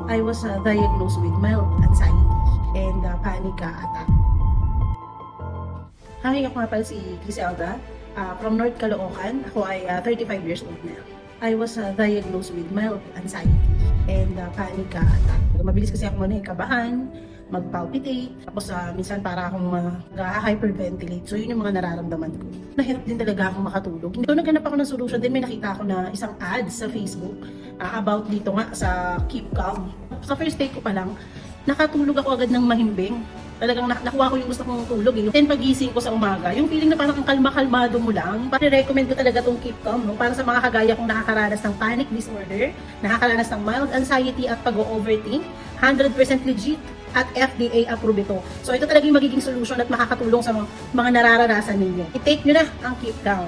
I was diagnosed with mild anxiety and panic attack. Hi, ako nga pala si Griselda from North Caloocan. Ako ay 35 years old na. I was diagnosed with mild anxiety and panic attack. Mabilis kasi ako kabahan, mag-palpitate, tapos minsan para akong hyperventilate. So yun yung mga nararamdaman ko. Nahirap din talaga akong makatulog. So naghanap ako ng solution din, may nakita ako na isang ad sa Facebook about dito nga sa Keep Calm. Sa first day ko pa lang, nakatulog ako agad ng mahimbing. Talagang nakuha ko yung gusto kong tulog. Then pagising ko sa umaga, yung feeling na parang kalma-kalmado mo lang, pare-recommend ko talaga tong Keep Calm, no? Para sa mga kagaya kong nakakaranas ng panic disorder, nakakaranas ng mild anxiety at pag-overthink, 100% legit at FDA approved ito. So ito talaga yung magiging solution at makakatulong sa mga nararanasan ninyo. I-take nyo na ang Keep Calm.